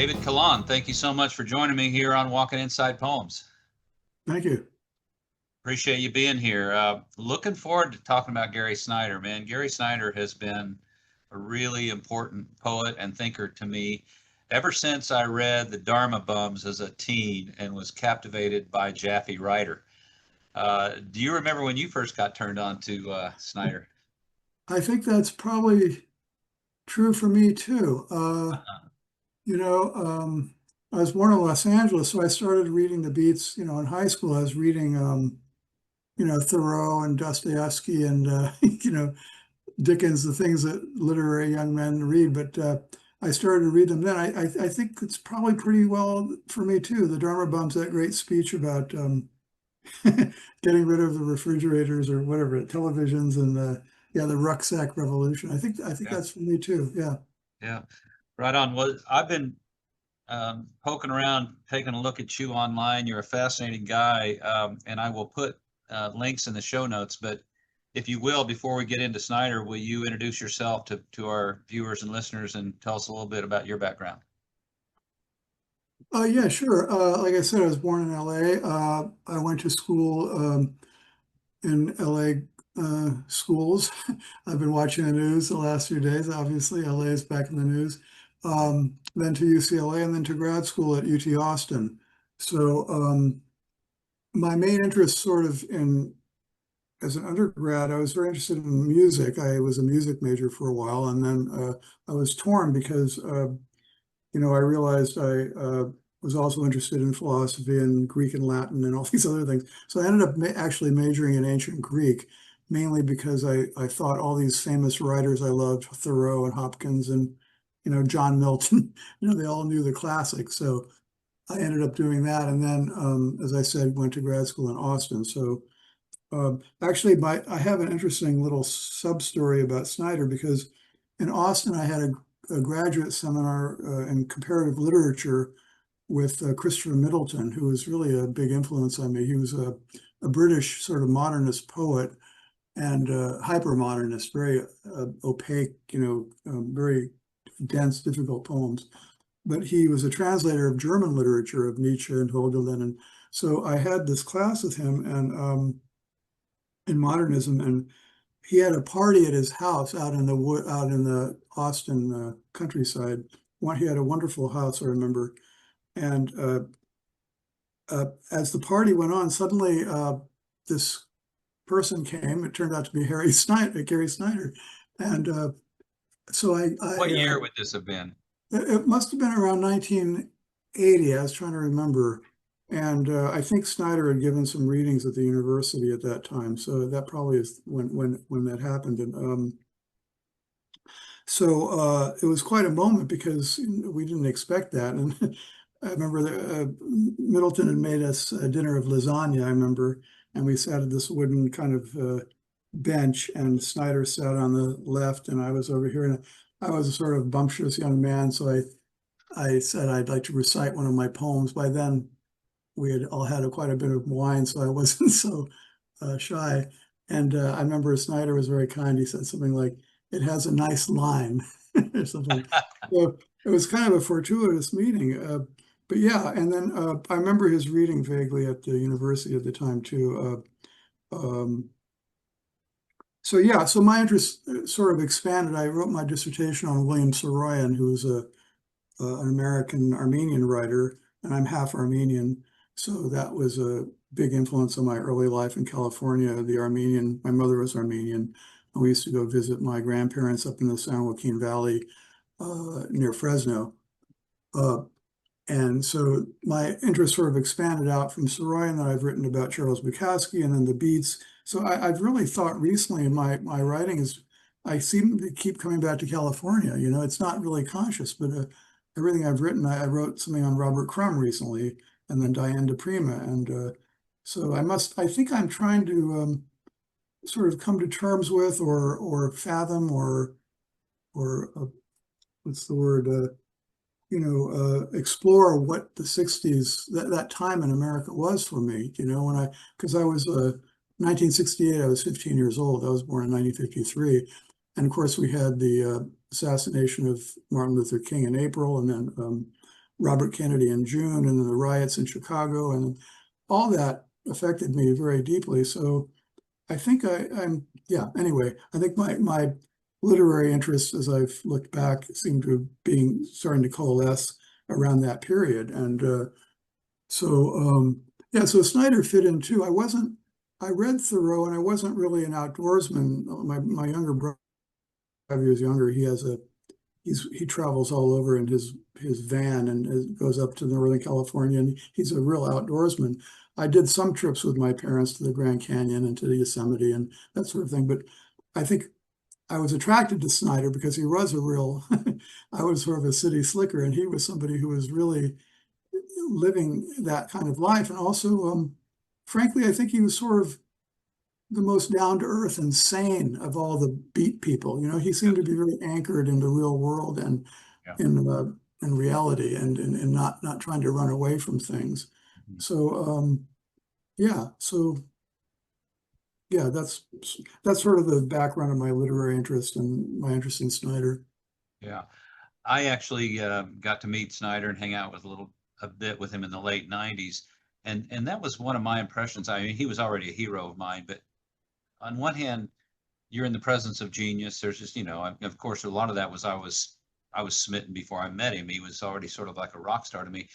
David Calonne, thank you so much for joining me here on Walking Inside Poems. Thank you. Appreciate you being here. Looking forward to talking about Gary Snyder, man. Gary Snyder has been a really important poet and thinker to me ever since I read the Dharma Bums as a teen and was captivated by Japhy Ryder. Do you remember when you first got turned on to Snyder? I think that's probably true for me too. You know, I was born in Los Angeles, so I started reading the beats, in high school. I was reading, Thoreau and Dostoevsky and, Dickens, the things that literary young men read. But I started to read them then. I think it's probably pretty well for me too. The Dharma Bums, that great speech about getting rid of the refrigerators or whatever, televisions and the rucksack revolution. I think Yeah, that's for me too. Yeah. yeah, right on. Well, I've been poking around, taking a look at you online. You're a fascinating guy, and I will put links in the show notes. But if you will, before we get into Snyder, will you introduce yourself to our viewers and listeners and tell us a little bit about your background? Yeah, sure. Like I said, I was born in LA. I went to school in LA schools. I've been watching the news the last few days. Obviously, LA is back in the news. Then to UCLA and then to grad school at UT Austin. So my main interest sort of as an undergrad, I was very interested in music. I was a music major for a while, and then I was torn because I realized I was also interested in philosophy and Greek and Latin and all these other things. So I ended up actually majoring in ancient Greek, mainly because I thought all these famous writers I loved, Thoreau and Hopkins and, John Milton, they all knew the classics. So I ended up doing that. And then, as I said, went to grad school in Austin. So actually, I have an interesting little sub story about Snyder because in Austin, I had a graduate seminar in comparative literature with Christopher Middleton, who was really a big influence on me. He was a British sort of modernist poet and hyper-modernist, very opaque, very dense, difficult poems. But he was a translator of German literature of Nietzsche and Hölderlin. And so I had this class with him and in modernism, and he had a party at his house out in the Austin countryside. He had a wonderful house, I remember. And as the party went on, suddenly this person came. It turned out to be Gary Snyder, and so What year would this have been? it must have been around 1980. I was trying to remember, and I think Snyder had given some readings at the university at that time. So that probably is when that happened, and so it was quite a moment because we didn't expect that. And I remember Middleton had made us a dinner of lasagna, I remember, and we sat at this wooden kind of bench, and Snyder sat on the left, and I was over here. And I was a sort of bumptious young man, so I said I'd like to recite one of my poems. By then, we had all had quite a bit of wine, so I wasn't so shy. And I remember Snyder was very kind. He said something like, "It has a nice line," or something. So it was kind of a fortuitous meeting. But yeah, and then I remember his reading vaguely at the university at the time too. So yeah, so my interest sort of expanded. I wrote my dissertation on William Saroyan, who was an American Armenian writer, and I'm half Armenian. So that was a big influence on my early life in California. My mother was Armenian, and we used to go visit my grandparents up in the San Joaquin Valley near Fresno. Uh, and so my interest sort of expanded out from Saroyan. That I've written about Charles Bukowski and then the Beats. So I've really thought recently in my writing is I seem to keep coming back to California. It's not really conscious, but everything I've written, I wrote something on Robert Crumb recently, and then Diane di Prima, and so I think I'm trying to sort of come to terms with, or fathom, or what's the word, explore what the '60s, that time in America was for me. Because I was 1968, I was 15 years old. I was born in 1953, and of course we had the assassination of Martin Luther King in April, and then Robert Kennedy in June, and then the riots in Chicago, and all that affected me very deeply. So I think yeah, anyway, I think my literary interests, as I've looked back, seem to being starting to coalesce around that period. And yeah, so Snyder fit in too. I read Thoreau, and I wasn't really an outdoorsman. My younger brother, 5 years younger, he travels all over in his van and goes up to Northern California, and he's a real outdoorsman. I did some trips with my parents to the Grand Canyon and to the Yosemite and that sort of thing, but I think I was attracted to Snyder because he was a real, I was sort of a city slicker, and he was somebody who was really living that kind of life. And also, frankly, I think he was sort of the most down to earth and sane of all the beat people. He seemed to be very anchored in the real world and Yeah. in reality, and not trying to run away from things. Mhm. So yeah, that's sort of the background of my literary interest and my interest in Snyder. Yeah. I actually got to meet Snyder and hang out with a bit with him in the late 90s. And that was one of my impressions. I mean, he was already a hero of mine, but on one hand, you're in the presence of genius. There's just, of course, a lot of that was I was smitten before I met him. He was already sort of like a rock star to me,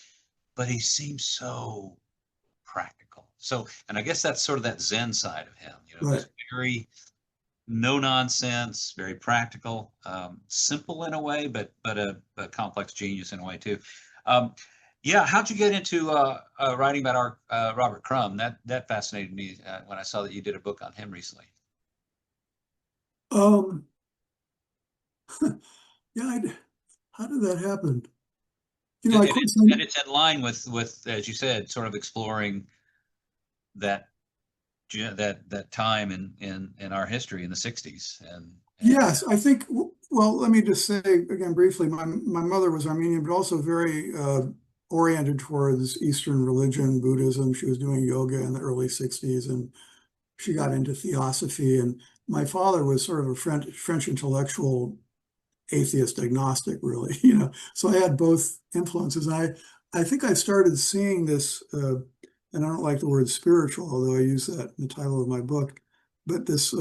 but he seems so practical. So, and I guess that's sort of that Zen side of him, Right. just very no nonsense, very practical, simple in a way, but a complex genius in a way too. Um, yeah, how'd you get into writing about our Robert Crumb? That fascinated me when I saw that you did a book on him recently. Um, yeah, how did that happen? And Of course, it's in line with as you said, sort of exploring that that time in our history in the 60s and yes, I think, well, let me just say again briefly, my mother was Armenian, but also very oriented towards Eastern religion, Buddhism. She was doing yoga in the early 60s, and she got into theosophy. And my father was sort of a French intellectual, atheist agnostic, really, So I had both influences. And I think I started seeing this, and I don't like the word spiritual, although I use that in the title of my book, but this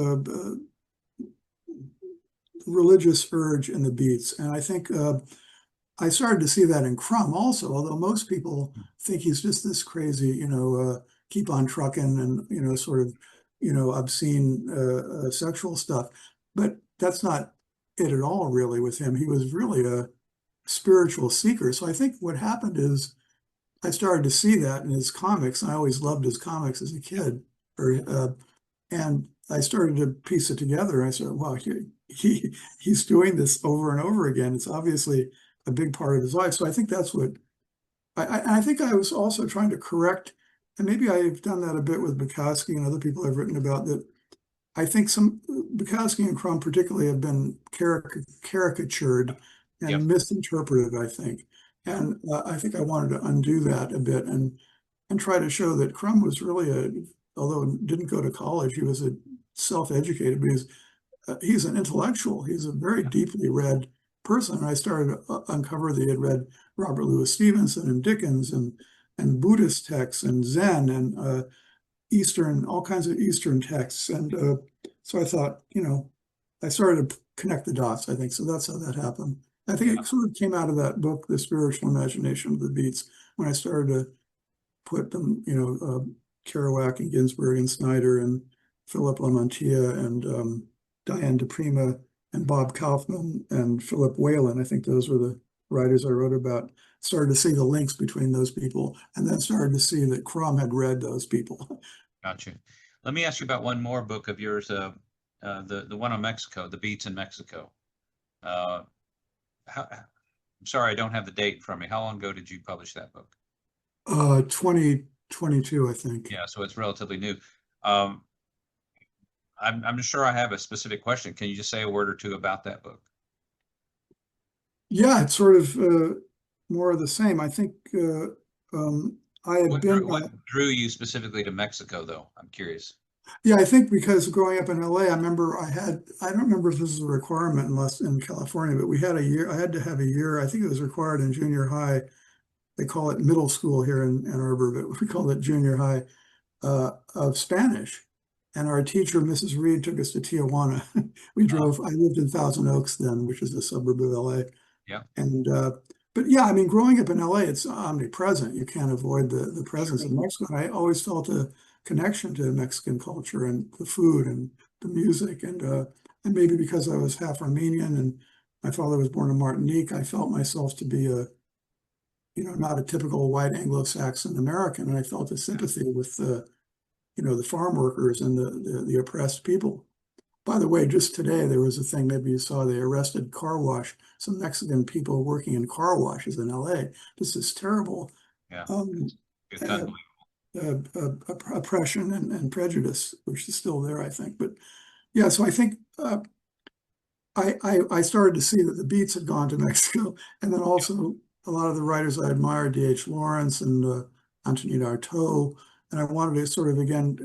religious urge in the beats. And I think I started to see that in Crumb also, although most people think he's just this crazy, keep on trucking and, sort of, obscene sexual stuff. But that's not it at all, really, with him. He was really a spiritual seeker. So I think what happened is I started to see that in his comics. I always loved his comics as a kid. And I started to piece it together. I said, wow, he's doing this over and over again. It's obviously a big part of his life. So I think that's what I think I was also trying to correct, and maybe I've done that a bit with Bukowski and other people I've written about that. I think some Bukowski and Crumb particularly have been caricatured yep, and misinterpreted, I think. yeah, And I think I wanted to undo that a bit and try to show that Crumb was really although he didn't go to college, he was a self-educated, but he's an intellectual. He's a very yeah, deeply read person. And I started to uncover that he had read Robert Louis Stevenson and Dickens and Buddhist texts and Zen and Eastern, all kinds of Eastern texts. And so I thought, I started to connect the dots, I think. So that's how that happened. I think yeah, it sort of came out of that book, The Spiritual Imagination of the Beats, when I started to put them, Kerouac and Ginsberg and Snyder and Philip Lamantia and Diane di Prima and Bob Kaufman and Philip Whalen. I think those were the writers I wrote about. Started to see the links between those people, and then started to see that Crumb had read those people. gotcha. Let me ask you about one more book of yours, the one on Mexico, The Beats in Mexico. Uh, I'm sorry, I don't have the date from me. How long ago did you publish that book? 2022, I think. Yeah, so it's relatively new. Um, I'm sure I have a specific question. Can you just say a word or two about that book? Yeah, it's sort of more of the same. I think I had been, What drew you specifically to Mexico, though? I'm curious. yeah, I think because growing up in LA, I remember I don't remember if this is a requirement unless in California, but we had a year, I had to have a year, I think it was required in junior high they call it middle school here in Ann Arbor, but we call it junior high, of Spanish. And our teacher, Mrs. Reed, took us to Tijuana. I lived in Thousand Oaks then, which is a suburb of LA. Yeah. And, but yeah, I mean, growing up in LA, it's omnipresent. You can't avoid the presence of Mexico. And I always felt a connection to Mexican culture and the food and the music. And maybe because I was half Armenian and my father was born in Martinique, I felt myself to be not a typical white Anglo-Saxon American. And I felt a sympathy with the farm workers and the oppressed people. By the way, just today, there was a thing, maybe you saw, they arrested some Mexican people working in car washes in LA. This is terrible. Yeah. Um, It's Oppression and prejudice, which is still there, I think. But yeah, so I think I started to see that the Beats had gone to Mexico, and then also a lot of the writers I admired, D.H. Lawrence and Antonin Artaud, and I wanted to sort of again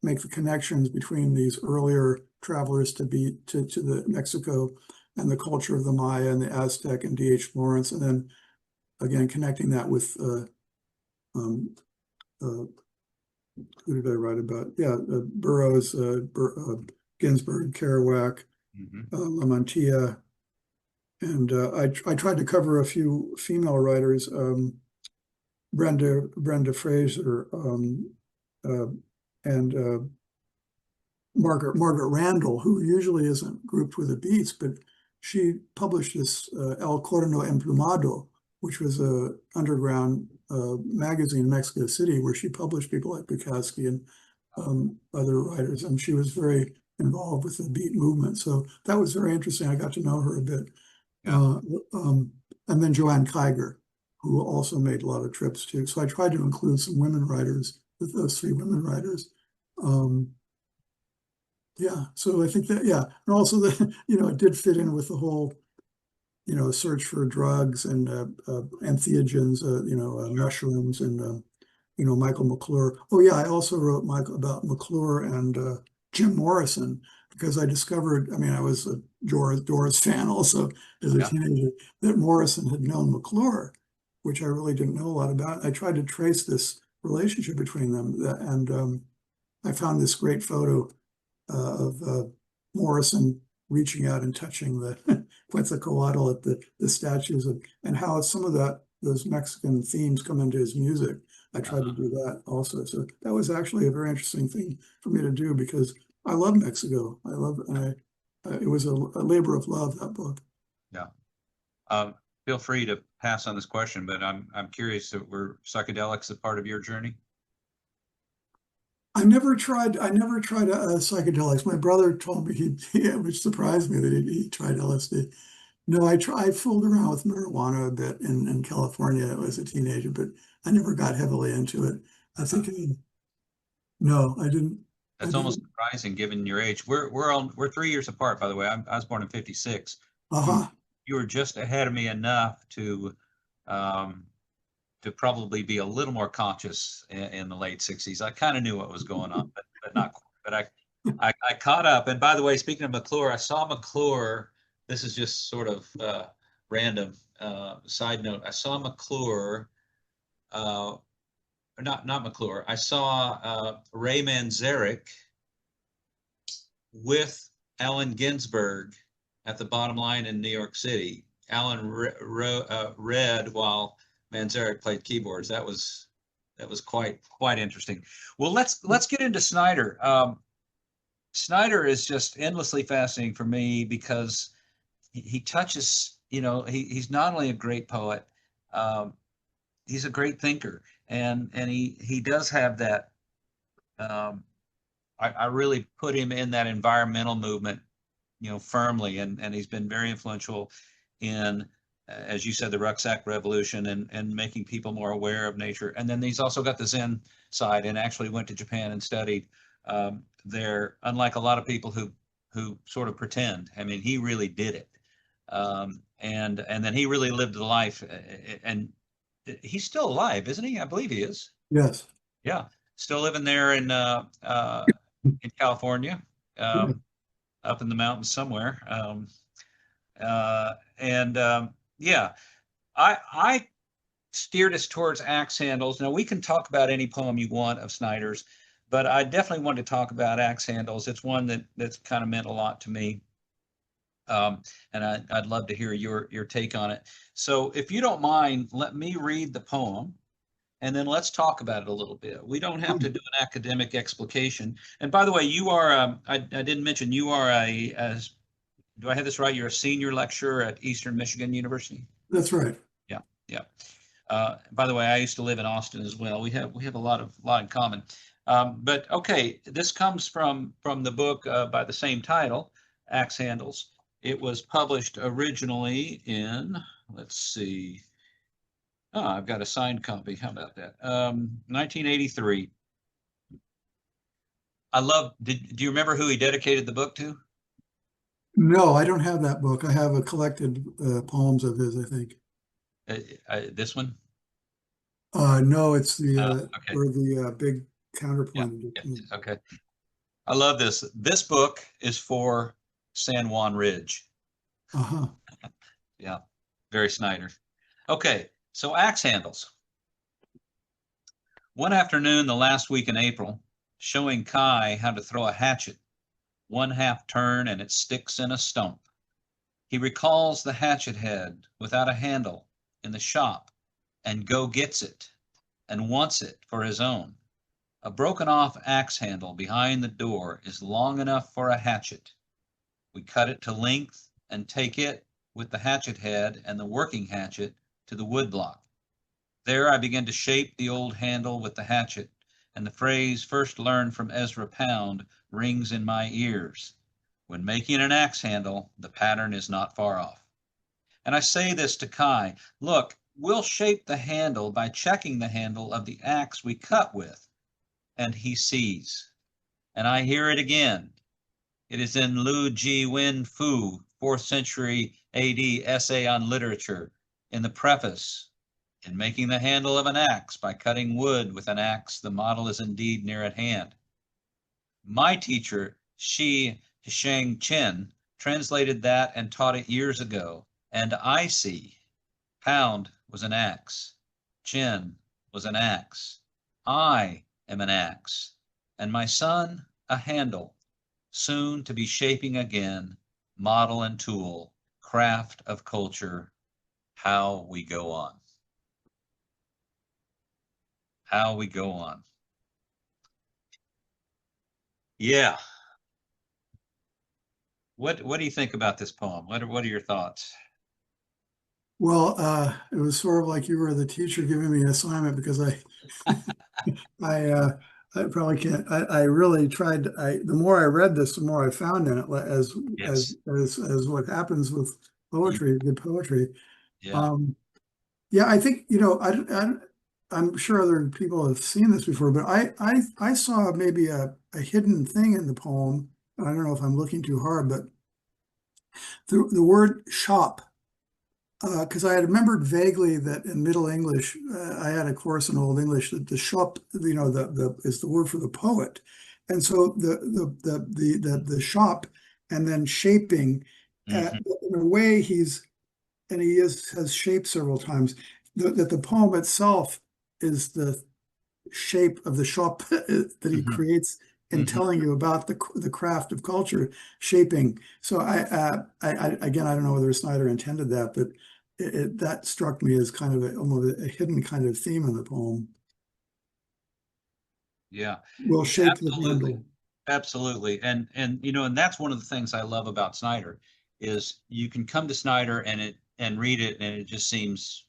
make the connections between these earlier travelers to the Mexico and the culture of the Maya and the Aztec and D.H. Lawrence, and then again connecting that with who did I write about? Yeah, Burroughs, Ginsberg, Kerouac, La Mantilla, and I tried to cover a few female writers, Brenda Fraser, and Margaret Randall, who usually isn't grouped with the Beats, but she published this El Corno Emplumado, which was a underground magazine in Mexico City where she published people like Bukowski and other writers, and she was very involved with the Beat movement. So that was very interesting. I got to know her a bit. Yeah. And then Joanne Kiger, who also made a lot of trips too. So I tried to include some women writers with those three women writers. Yeah, so I think that, yeah, and also it did fit in with the whole, search for drugs and entheogens, mushrooms and, Michael McClure. Oh yeah, I also wrote about McClure and Jim Morrison because I discovered, I mean, I was a Doors fan also as a teenager, that Morrison had known McClure, which I really didn't know a lot about. I tried to trace this relationship between them, and I found this great photo of Morrison reaching out and touching the Quetzalcoatl at the statues and how some of those Mexican themes come into his music. I tried to do that also. So that was actually a very interesting thing for me to do because I love Mexico. It was a labor of love, that book. Yeah. Feel free to pass on this question, but I'm curious, were psychedelics a part of your journey? I never tried psychedelics. My brother told me which surprised me that he tried LSD. No, I fooled around with marijuana a bit in California as a teenager, but I never got heavily into it. I think, no, I didn't. That's almost surprising given your age. We're 3 years apart, by the way. I was born in '56. You were just ahead of me enough to probably be a little more conscious in the late '60s. I kind of knew what was going on, but not quite. But I caught up. And by the way, speaking of McClure, I saw McClure. This is just sort of random side note. I saw McClure, not McClure. I saw Ray Manzarek with Allen Ginsberg at the Bottom Line in New York City. Allen read while Manzarek played keyboards. That was quite interesting. Well, let's get into Snyder. Snyder is just endlessly fascinating for me because he touches, he's not only a great poet, he's a great thinker, and he does have that. I really put him in that environmental movement, firmly, and he's been very influential in, as you said, the rucksack revolution and making people more aware of nature. And then he's also got the Zen side and actually went to Japan and studied there, unlike a lot of people who sort of pretend. I mean, he really did it. And then he really lived the life, and he's still alive, isn't he? I believe he is. Yes. Yeah. Still living there in California, up in the mountains somewhere. Yeah, I steered us towards axe handles. Now we can talk about any poem you want of Snyder's, but I definitely want to talk about axe handles. It's one that's kind of meant a lot to me. And I'd love to hear your take on it. So if you don't mind, let me read the poem and then let's talk about it a little bit. We don't have to do an academic explication. And by the way, you are, I didn't mention, you are do I have this right? You're a senior lecturer at Eastern Michigan University? That's right. Yeah, yeah. By the way, I used to live in Austin as well. We have a lot in common. But okay, this comes from the book by the same title, Axe Handles. It was published originally in, let's see, I've got a signed copy. How about that? 1983. Do you remember who he dedicated the book to? No, I don't have that book. I have a collected poems of his, I think. This one? No, it's the Okay. or the big counterpoint. Yeah. Okay. I love this. This book is for San Juan Ridge. Uh-huh. Yeah, very Snyder. Okay, so axe handles. One afternoon, the last week in April, showing Kai how to throw a hatchet, one half turn and it sticks in a stump. He recalls the hatchet head without a handle in the shop and go gets it and wants it for his own. A broken off axe handle behind the door is long enough for a hatchet. We cut it to length and take it with the hatchet head and the working hatchet to the woodblock. There I begin to shape the old handle with the hatchet, and the phrase first learned from Ezra Pound rings in my ears. When making an axe handle, the pattern is not far off. And I say this to Kai, look, we'll shape the handle by checking the handle of the axe we cut with. And he sees. And I hear it again. It is in Lu Ji Wen Fu, 4th century AD essay on literature, in the preface. In making the handle of an axe by cutting wood with an axe, the model is indeed near at hand. My teacher, Shi Sheng Chen, translated that and taught it years ago, and I see. Pound was an axe. Chen was an axe. I am an axe, and my son a handle, soon to be shaping again, model and tool, craft of culture, how we go on. How we go on. Yeah. What do you think about this poem? What are your thoughts? Well, it was sort of like you were the teacher giving me an assignment because I probably can't. I really tried. The more I read this, the more I found in it, Yes. as what happens with poetry, good poetry. Yeah. Yeah, I think I'm sure other people have seen this before, but I saw maybe a hidden thing in the poem. I don't know if I'm looking too hard, but the word shop. Because I had remembered vaguely that in Middle English, I had a course in Old English that the shop, is the word for the poet, and so the shop, and then shaping, Mm-hmm. in a way has shaped several times. That the poem itself is the shape of the shop that he Mm-hmm. creates in Mm-hmm. telling you about the craft of culture shaping. So again, I don't know whether Snyder intended that, but that struck me as kind of almost a hidden kind of theme in the poem. Yeah. Will shape the Absolutely. handle. Absolutely. And that's one of the things I love about Snyder is you can come to Snyder and read it and it just seems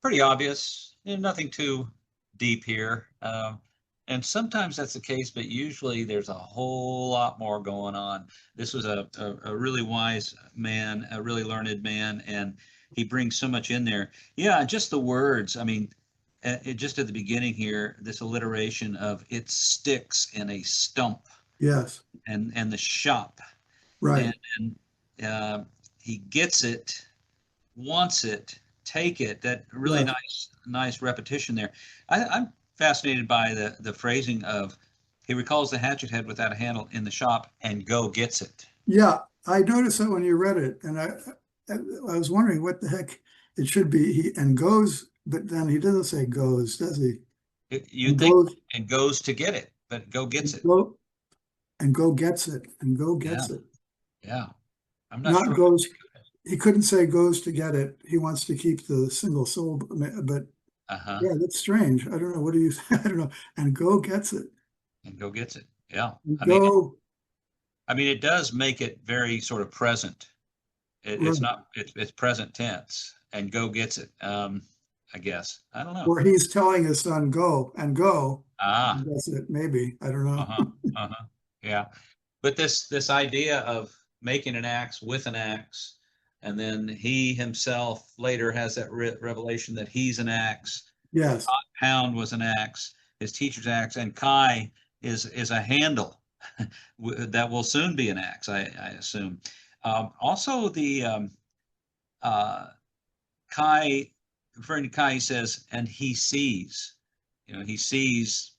pretty obvious and nothing too deep here. And sometimes that's the case, but usually there's a whole lot more going on. This was a really wise man, a really learned man, and he brings so much in there. Yeah, just the words. I mean, just at the beginning here, this alliteration of it sticks in a stump Yes, and the shop. right. And he gets it, wants it, take it. That really Yes. nice repetition there. I'm fascinated by the phrasing of he recalls the hatchet head without a handle in the shop and go gets it. Yeah, I noticed that when you read it, and I was wondering what the heck it should be. And goes but then he doesn't say goes, does he? You And think goes it goes to get it, but go gets and it. go and go gets it and go Yeah, gets it. yeah. I'm not Not sure. goes. He couldn't say goes to get it. He wants to keep the single syllable, but Uh-huh. yeah, that's strange. I don't know. What do you? I don't know. And go gets it. And go gets it. Yeah. I mean, Go it does make it very sort of present. It's right. not, it's present tense and go gets it. I guess. I don't know. Or he's telling his son go and go. Ah, That's it. Maybe I don't know. uh-huh, uh-huh. Yeah. But this idea of making an axe with an axe, and then he himself later has that revelation that he's an axe. Yes. Pound was an axe, his teacher's axe, and Kai is a handle that will soon be an axe, I assume. Also, the uh, Kai, referring to Kai, he says, and he sees, he sees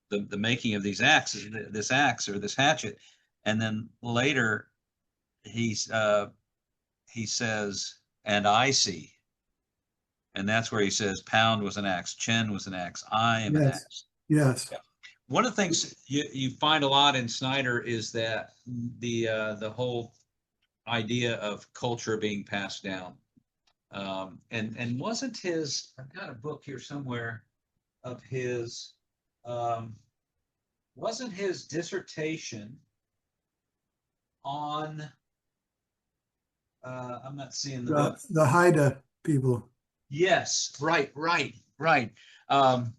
the making of these axes, this axe or this hatchet, and then later he says, and I see, and that's where he says, Pound was an axe, Chen was an axe, I am an Yes. axe. Yes. Yeah. One of the things you find a lot in Snyder is that the whole idea of culture being passed down. And wasn't his, I've got a book here somewhere of his, wasn't his dissertation on, I'm not seeing the book. The Haida people. Yes, right, right, right. Um,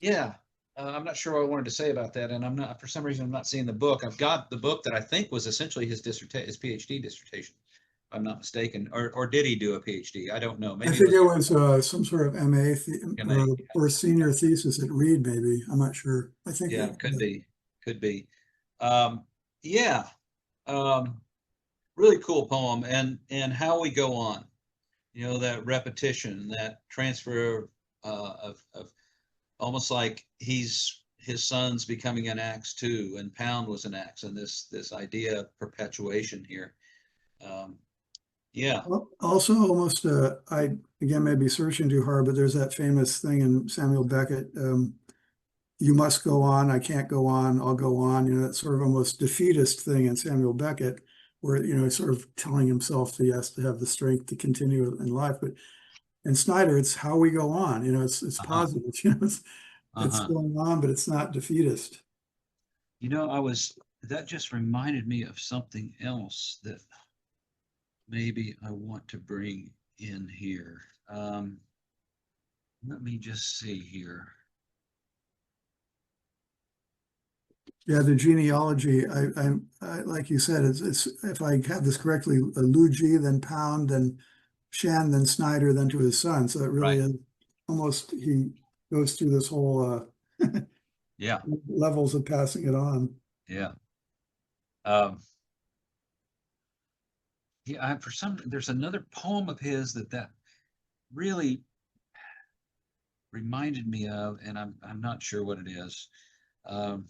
yeah, I'm not sure what I wanted to say about that, and I'm not, for some reason, I'm not seeing the book. I've got the book that I think was essentially his dissertation, his PhD dissertation, if I'm not mistaken, or did he do a PhD? I don't know. I Maybe it think was it was some sort of MA MA. or senior thesis at Reed, maybe. I'm not sure. I think Yeah, it, could be, could be. Um, yeah, um, really cool poem, and how we go on. That repetition, that transfer of almost like his son's becoming an axe too, and Pound was an axe, and this idea of perpetuation here. Um, yeah, also almost I again maybe searching too hard, but there's that famous thing in Samuel Beckett. You must go on. I can't go on. I'll go on. That sort of almost defeatist thing in Samuel Beckett, where he's sort of telling himself that he has to have the strength to continue in life. But in Snyder, it's how we go on. It's uh-huh, positive. It's uh-huh. going on, but it's not defeatist. That just reminded me of something else that maybe I want to bring in here. Let me just see here. Yeah, the genealogy. I like you said, it's if I have this correctly, Luigi, then Pound, then Shan, then Snyder, then to his son. So it really Right. is almost he goes through this whole Yeah. levels of passing it on. Yeah. Um, yeah. There's another poem of his that really reminded me of, and I'm not sure what it is. Um,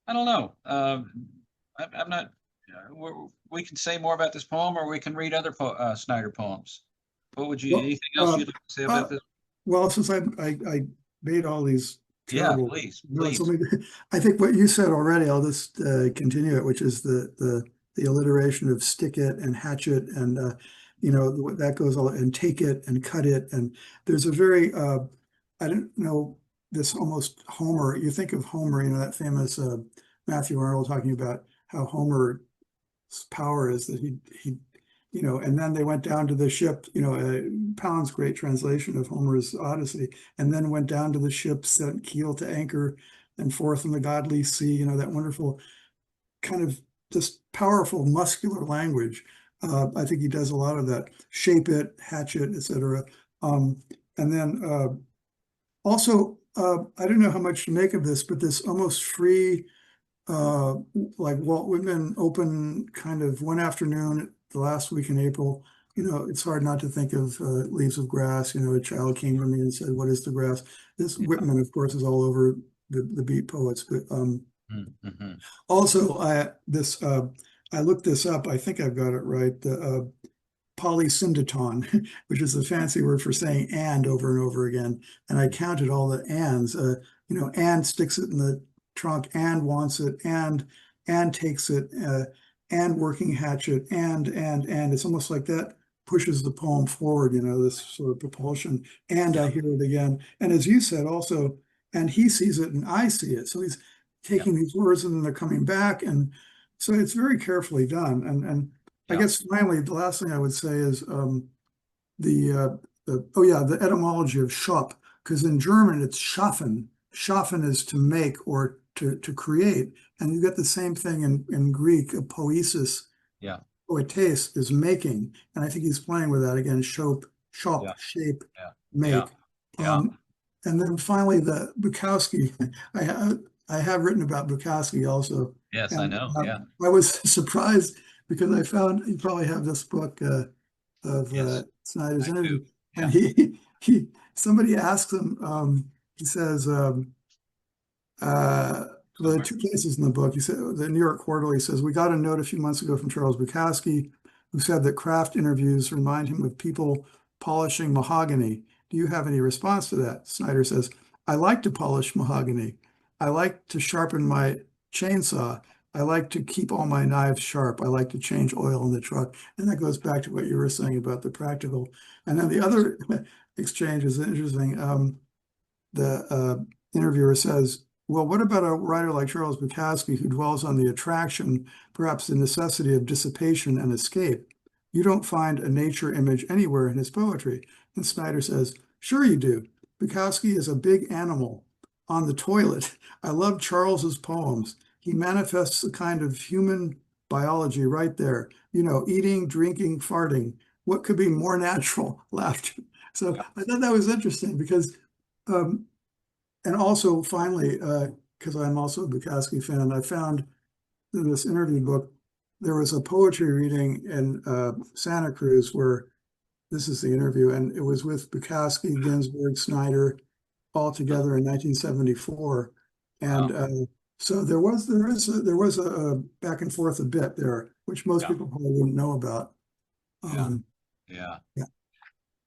I don't know. I'm not. We can say more about this poem, or we can read other Snyder poems. Well, Anything else you'd like to say uh, about this? well, since I made all these Yeah, terrible please, notes, please. I think what you said already, I'll just continue it, which is the alliteration of stick it and hatch it, and that goes all and take it and cut it, and there's a very I don't know this almost Homer. You think of Homer, that famous Matthew Arnold talking about how Homer's power is that he and then they went down to the ship, Pound's great translation of Homer's Odyssey, and then went down to the ship, set keel to anchor, and forth in the godly sea, that wonderful kind of just powerful muscular language. I think he does a lot of that. Shape it, hatch it, etc. And then also, I don't know how much to make of this, but this almost free, uh, like Walt Whitman open kind of one afternoon the last week in April. It's hard not to think of Leaves of Grass. A child came to me and said, "What is the grass?" This Yeah. Whitman, of course, is all over the beat poets, but Mm-hmm. also I looked this up. I think I've got it right. polysyndeton, which is a fancy word for saying and over and over again. And I counted all the ands, and sticks it in the trunk, and wants it, and takes it, and working hatchet, and it's almost like that pushes the poem forward, this sort of propulsion. And I Yeah. hear it again. And as you said, also, and he sees it and I see it. So he's Yeah. taking these words and then they're coming back. And so it's very carefully done. And I Yeah. guess finally, the last thing I would say is the etymology of shop, because in German it's schaffen. Schaffen is to make or to create. And you get the same thing in Greek, a poiesis, Yeah. poietes is making. And I think he's playing with that again, shop, Yeah. shape, Yeah. Yeah. make. Yeah. And then finally, the Bukowski. I have written about Bukowski also, Yes, I and know. Yeah. I was surprised because I found you probably have this book of Yes, Snyder's I do. interview, and Yeah. he somebody asks him. He says. Uh, the Somewhere. two places in the book, he said, the New York Quarterly says, we got a note a few months ago from Charles Bukowski, who said that craft interviews remind him of people polishing mahogany. Do you have any response to that? Snyder says, I like to polish mahogany. I like to sharpen my chainsaw. I like to keep all my knives sharp. I like to change oil in the truck. And that goes back to what you were saying about the practical. And then the other exchange is interesting. The interviewer says, well, what about a writer like Charles Bukowski who dwells on the attraction, perhaps the necessity of dissipation and escape? You don't find a nature image anywhere in his poetry. And Snyder says, sure you do. Bukowski is a big animal on the toilet. I love Charles's poems. He manifests a kind of human biology right there. Eating, drinking, farting. What could be more natural? Laughter. So Yeah. I thought that was interesting because um, and also, finally, because I'm also a Bukowski fan, I found in this interview book, there was a poetry reading in Santa Cruz where this is the interview, and it was with Bukowski, Ginsberg, Snyder, all together in 1974. And Wow. so there was a back and forth a bit there, which most Yeah. people probably wouldn't know about. Yeah. Um, Yeah. yeah,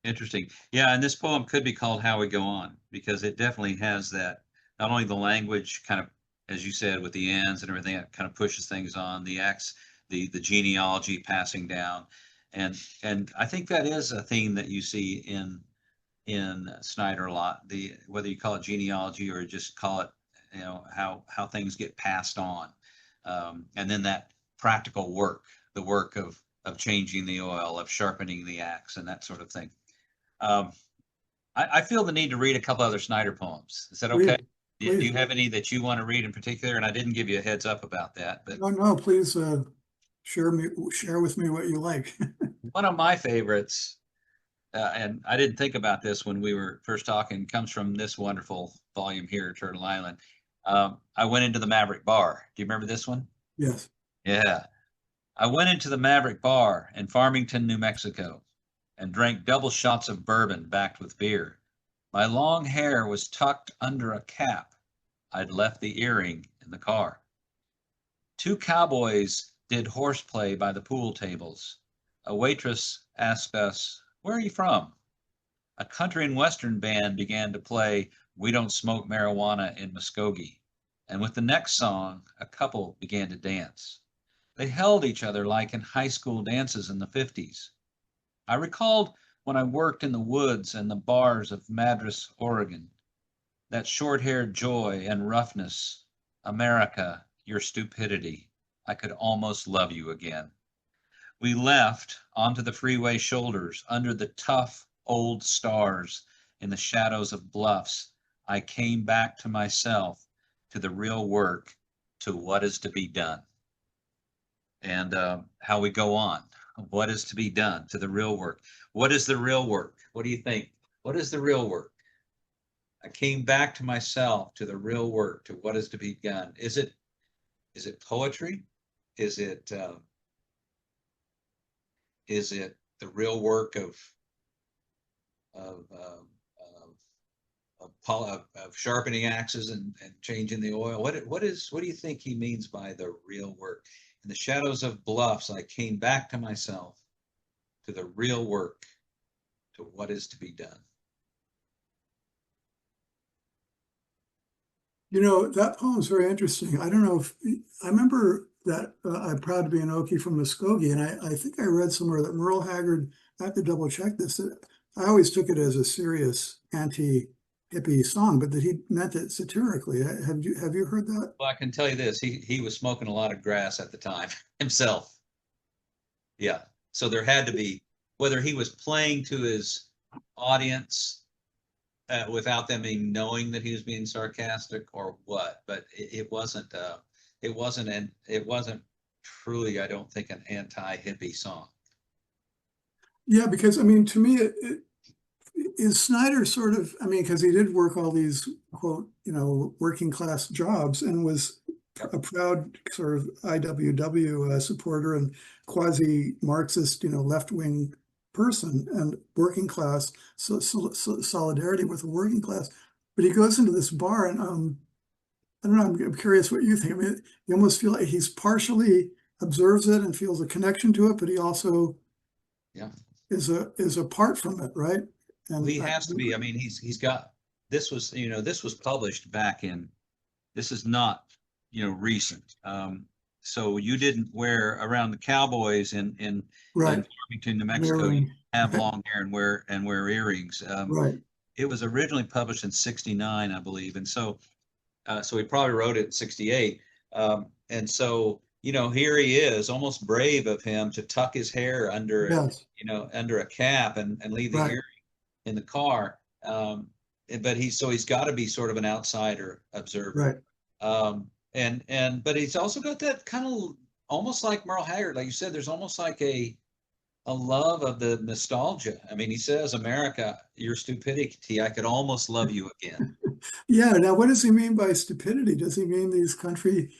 Interesting. Yeah, and this poem could be called How We Go On because it definitely has that, not only the language kind of, as you said, with the ends and everything, it kind of pushes things on, the acts, the genealogy passing down. And I think that is a theme that you see in Snyder a lot. The whether you call it genealogy or just call it, how things get passed on. And then that practical work, the work of changing the oil, of sharpening the axe, and that sort of thing. Um, I feel the need to read a couple other Snyder poems. Is that okay? please, Do you please. have any that you want to read in particular? And I didn't give you a heads up about that, but No, no, please share with me what you like. one of my favorites, and I didn't think about this when we were first talking, comes from this wonderful volume here, Turtle Island. I went into the Maverick Bar. Do you remember this one? Yes. Yeah. I went into the Maverick Bar in Farmington, New Mexico, and drank double shots of bourbon backed with beer. My long hair was tucked under a cap. I'd left the earring in the car. Two cowboys did horseplay by the pool tables. A waitress asked us, "Where are you from?" A country and western band began to play "We Don't Smoke Marijuana in Muskogee." And with the next song, a couple began to dance. They held each other like in high school dances in the 50s. I recalled when I worked in the woods and the bars of Madras, Oregon, that short-haired joy and roughness. America, your stupidity. I could almost love you again. We left onto the freeway shoulders under the tough old stars in the shadows of bluffs. I came back to myself, to the real work, to what is to be done. And how we go on. What is to be done to the real work? What is the real work? What do you think? What is the real work? I came back to myself, to the real work, to what is to be done. Is it poetry? Is it is it the real work of of sharpening axes and changing the oil? What do you think he means by the real work? In the shadows of bluffs, I came back to myself, to the real work, to what is to be done. You know, that poem's very interesting. I don't know if I remember that I'm proud to be an Okie from Muskogee, and I think I read somewhere that Merle Haggard, I have to double check this, that I always took it as a serious anti-hippie song, but that he meant it satirically. Have you heard that? Well, I can tell you this, he was smoking a lot of grass at the time himself. Yeah. So there had to be, whether he was playing to his audience without them even knowing that he was being sarcastic or what, but it wasn't it wasn't truly, I don't think, an anti-hippie song. Yeah, because I mean, to me, is Snyder sort of, I mean, because he did work all these, quote, working class jobs and was a proud sort of IWW supporter and quasi-Marxist, left-wing person and working class, so solidarity with the working class. But he goes into this bar and I don't know, I'm curious what you think. I mean, you almost feel like he's partially observes it and feels a connection to it, but he also Yeah. is apart from it, right? And he has to be. I mean, he's got, this was, this was published back in, this is not, recent. So you didn't wear around the cowboys in Farmington, New Mexico, you have long hair and wear earrings. Right. It was originally published in '69, I believe, and so he probably wrote it in '68. And so, here he is, almost brave of him to tuck his hair under, under a cap and leave the earring in the car. But he's got to be sort of an outsider observer. Right. But he's also got that kind of almost like Merle Haggard, like you said, there's almost like a love of the nostalgia. I mean, he says, America, your stupidity, I could almost love you again. Yeah. Now, what does he mean by stupidity? Does he mean these country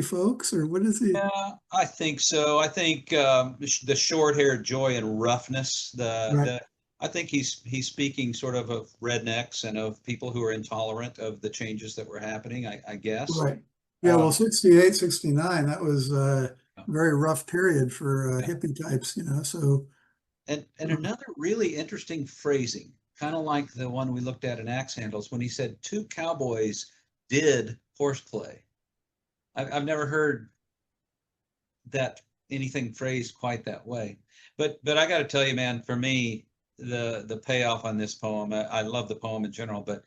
folks, or what is he? Yeah, I think so. I think the short-haired joy and roughness. I think he's speaking sort of rednecks and of people who are intolerant of the changes that were happening, I guess. Right. Yeah. Well, 68, 69, that was a very rough period for hippie types, So. And another really interesting phrasing, kind of like the one we looked at in Axe Handles, when he said 2 cowboys did horseplay. I've never heard that anything phrased quite that way. But I got to tell you, man, for me, the payoff on this poem, I love the poem in general, but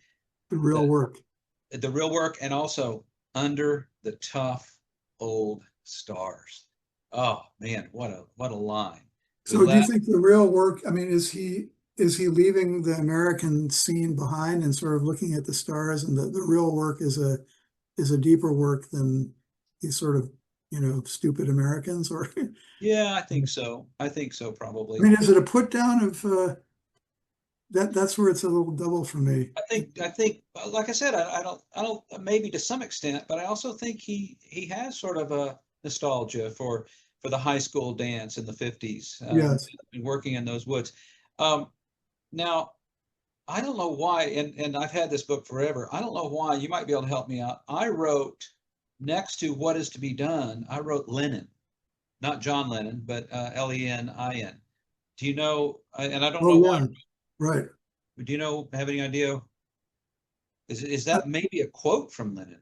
the real work, and also under the tough old stars. Oh man, what a line. So do you think the real work, I mean, is he leaving the American scene behind and sort of looking at the stars, and the real work is a deeper work than these sort of, stupid Americans? Or yeah, I think so. Probably. I mean, is it a put down of that's where it's a little double for me. I think like I said, I don't maybe to some extent, but I also think he has sort of a nostalgia for the high school dance in the 50s. Yes. And working in those woods. Now, I don't know why, and I've had this book forever. I don't know why. You might be able to help me out. I wrote next to What Is to Be Done, I wrote Lennon, not John Lennon, but Lenin. Do you know? And I don't know why. Right. Do you have any idea? Is that maybe a quote from Lenin?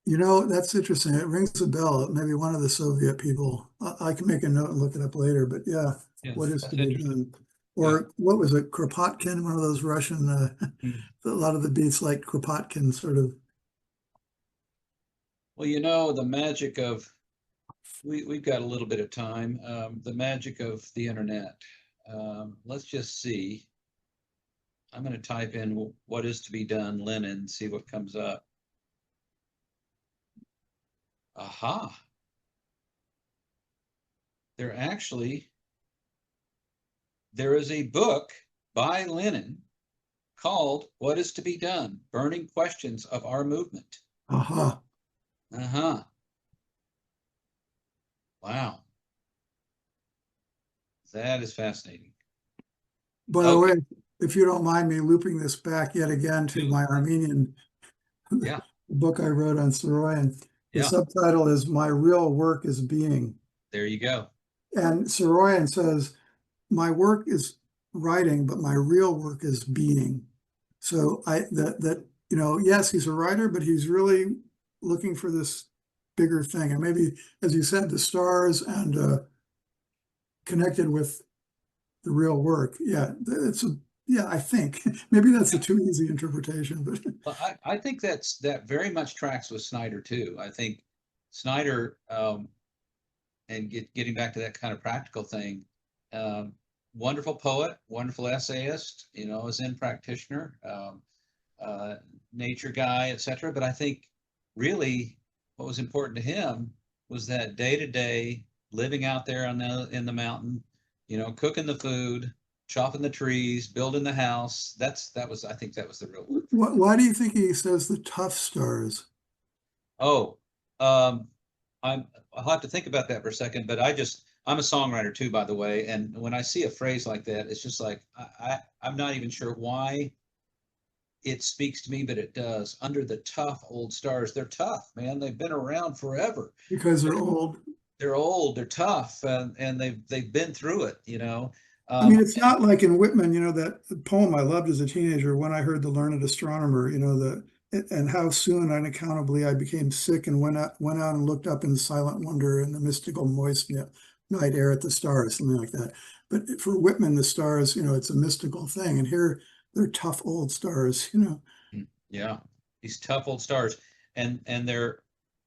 That's interesting. It rings a bell. Maybe one of the Soviet people. I can make a note and look it up later. But yeah, What Is to Be Done. Or what was it? Kropotkin, one of those Russian, a lot of the beats like Kropotkin sort of. Well, the magic of, we've got a little bit of time, the magic of the internet. Let's just see. I'm going to type in What Is to Be Done, Lenin, see what comes up. Aha. There is a book by Lenin called What Is to Be Done? Burning Questions of Our Movement. Aha. Wow. That is fascinating. By the way, if you don't mind me looping this back yet again to my Armenian book I wrote on Saroyan, the subtitle is My Real Work is Being. There you go. And Saroyan says, my work is writing, but my real work is being. So yes, he's a writer, but he's really looking for this bigger thing. And maybe, as you said, the stars and connected with the real work. Yeah, I think maybe that's a too easy interpretation, but Well, I think that very much tracks with Snyder too. I think Snyder, and getting back to that kind of practical thing, um, wonderful poet, wonderful essayist, a Zen practitioner, uh, nature guy, etc. But I think really what was important to him was that day to day living out there in the mountain, cooking the food, chopping the trees, building the house. I think that was the real work for him. why do you think he says the tough stars? Oh, um, I'll have to think about that for a second, but I'm a songwriter too, by the way. And when I see a phrase like that, it's just like, I'm not even sure why it speaks to me, but it does. Under the tough old stars, they're tough, man. They've been around forever. Because they're They're, old. they're old, they're tough, and they've been through it. I mean, Um, it's not like in Whitman, that poem I loved as a teenager, When I Heard the Learned Astronomer, and how soon unaccountably I became sick and went out and looked up in silent wonder in the mystical moist night air at the stars, something like that. But for Whitman, the stars, it's a mystical thing. And here they're tough old stars. yeah, these tough old stars, and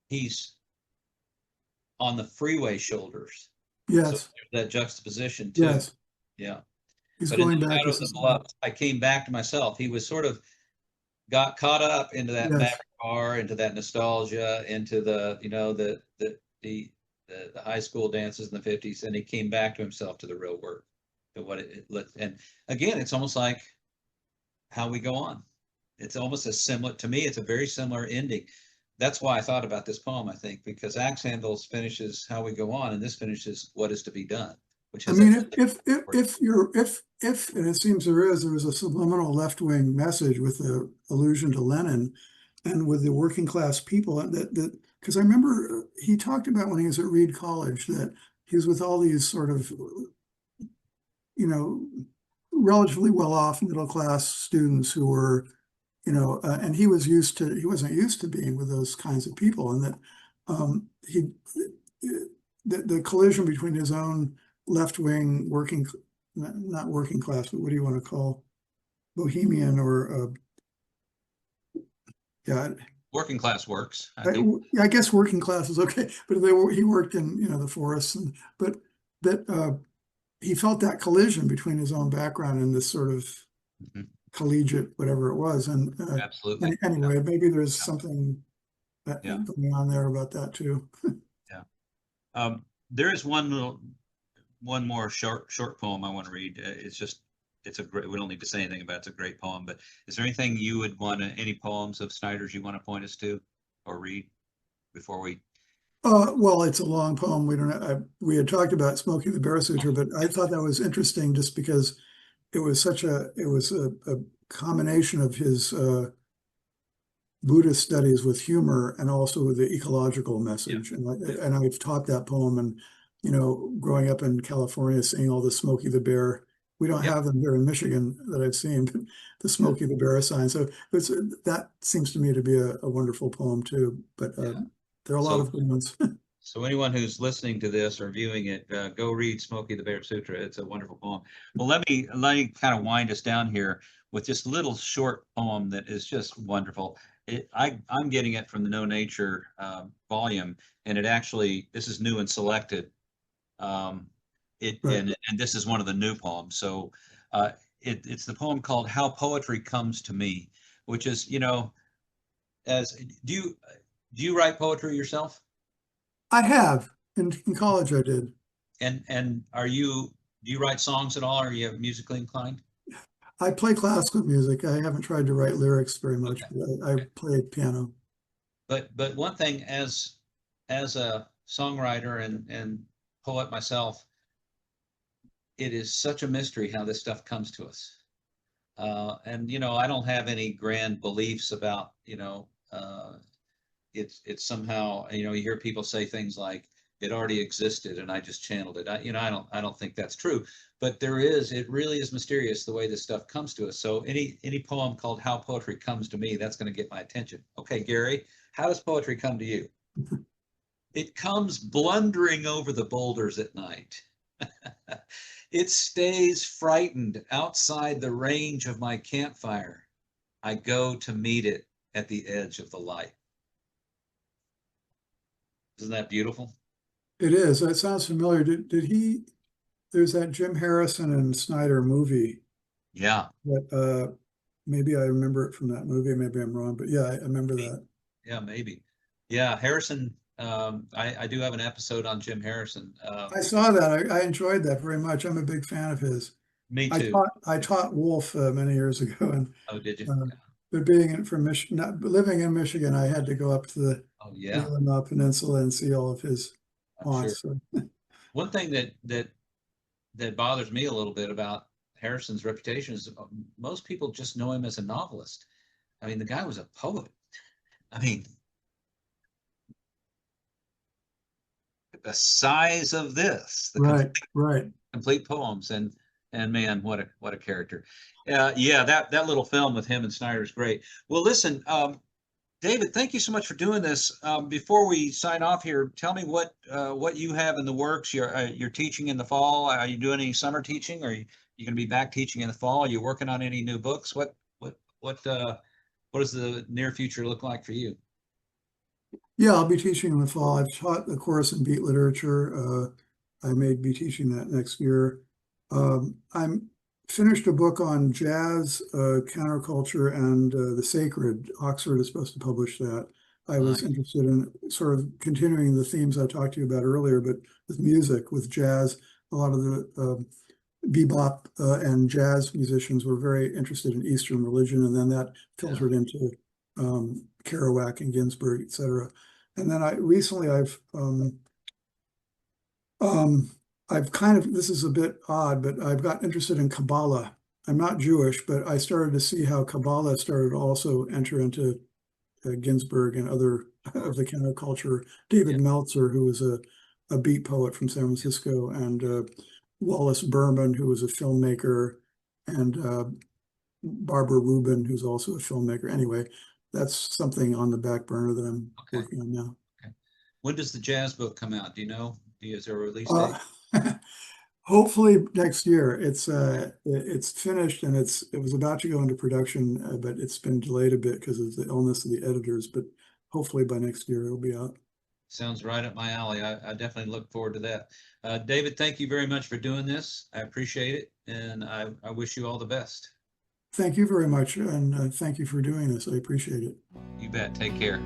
he's on the freeway shoulders. So Yes, there's that juxtaposition too. yes. Yeah. He's But in the going back shadow as of a the son. bluffs, I came back to myself. He was sort of got caught up into that Yes. Maverick car, into that nostalgia, into the high school dances in the 50s, and he came back to himself, to the real work, to what and again, it's almost like how we go on. It's almost as similar to me. It's a very similar ending. That's why I thought about this poem, I think, because Axe Handles finishes how we go on, and this finishes what is to be done, which I has that. mean, and it seems there was a subliminal left-wing message with the allusion to Lenin and with the working class people because I remember he talked about when he was at Reed College that he was with all these sort of, you know, relatively well-off middle class students who were, and he wasn't used to being with those kinds of people, and that he the collision between his own left-wing not working class, but what do you want to call bohemian or yeah, Working class works, I I, think. I guess working class is okay, but he worked in the forests, but that he felt that collision between his own background and this sort of Mhm. collegiate whatever it was, and Absolutely. Yeah. anyway, maybe there's Yeah. something Yeah. going on there about that too. Yeah. There is one more short poem I want to read. It's a great. We don't need to say anything about it. It's a great poem. But is there anything you would want to, any poems of Snyder's you want to point us to or read before we? Well, it's a long poem. We had talked about Smokey the Bear Sutra, but I thought that was interesting just because it was a combination of his Buddhist studies with humor and also with the ecological Yeah. message. And Yeah. I've taught that poem, and growing up in California, seeing all the Smokey the Bear. We don't Yep. have them here in Michigan that I've seen, but the Yeah. Smokey the Bear sign. So that seems to me to be a wonderful poem too. But Yeah. there are a lot So of good ones. so anyone who's listening to this or viewing it, go read Smokey the Bear Sutra. It's a wonderful poem. Well, let me kind of wind us down here with this little short poem that is just wonderful. I'm getting it from the No Nature volume, and this is new and selected. Um, Right. and this is one of the new poems. So uh, it's the poem called "How Poetry Comes to Me," which is, as do you write poetry yourself? I have in college. I did. And do you write songs at all? Or are you musically inclined? I play classical music. I haven't tried to write lyrics very much, Okay. but I play piano. But one thing, as a songwriter and poet myself, it is such a mystery how this stuff comes to us. And I don't have any grand beliefs about, it's somehow, you hear people say things like, it already existed and I just channeled it. I don't think that's true, but it really is mysterious the way this stuff comes to us. So any poem called How Poetry Comes to Me, that's going to get my attention. Okay, Gary, how does poetry come to you? It comes blundering over the boulders at night. It stays frightened outside the range of my campfire. I go to meet it at the edge of the light. Isn't that beautiful? It is. That sounds familiar. There's that Jim Harrison and Snyder movie Yeah. that maybe I remember it from that movie. Maybe I'm wrong, but yeah, I remember that. Yeah, maybe. Yeah, Harrison. I do have an episode on Jim Harrison. I saw that. I enjoyed that very much. I'm a big fan of his. Me I too. taught Wolf many years ago, and Oh, did you? uh, but from Michigan, living in Michigan, I had to go up to the Oh, yeah. Leelanau Peninsula and see all of his I'm sure. haunts. So. One thing that bothers me a little bit about Harrison's reputation is most people just know him as a novelist. I mean, the guy was a poet. I mean, the size of this, Right. complete poems, and man, what a character. Yeah, that little film with him and Snyder is great. Well, listen, David, thank you so much for doing this. Before we sign off here, tell me what you have in the works. You're teaching in the fall. Are you doing any summer teaching? Or you going to be back teaching in the fall? Are you working on any new books? What does the near future look like for you? Yeah, I'll be teaching in the fall. I've taught a course in beat literature. I may be teaching that next year. I'm finished a book on jazz, counterculture, and the sacred. Oxford is supposed to publish that. I was interested in sort of continuing the themes I talked to you about earlier, but with music, with jazz. A lot of the bebop and jazz musicians were very interested in Eastern religion, and then that filtered into Kerouac and Ginsberg, et cetera. And then I've kind of, this is a bit odd, but I've got interested in Kabbalah. I'm not Jewish, but I started to see how Kabbalah started to also enter into Ginsberg and other of the counterculture. David Meltzer, who was a beat poet from San Francisco, and Wallace Berman, who was a filmmaker, and Barbara Rubin, who's also a filmmaker. Anyway, that's something on the back burner that I'm working on now. Okay. When does the jazz book come out? Do you know? Is there a release date? Hopefully next year. It's finished and it was about to go into production, but it's been delayed a bit because of the illness of the editors. But hopefully by next year it'll be out. Sounds right up my alley. I definitely look forward to that. David, thank you very much for doing this. I appreciate it, and I wish you all the best. Thank you very much, and thank you for doing this. I appreciate it. You bet. Take care.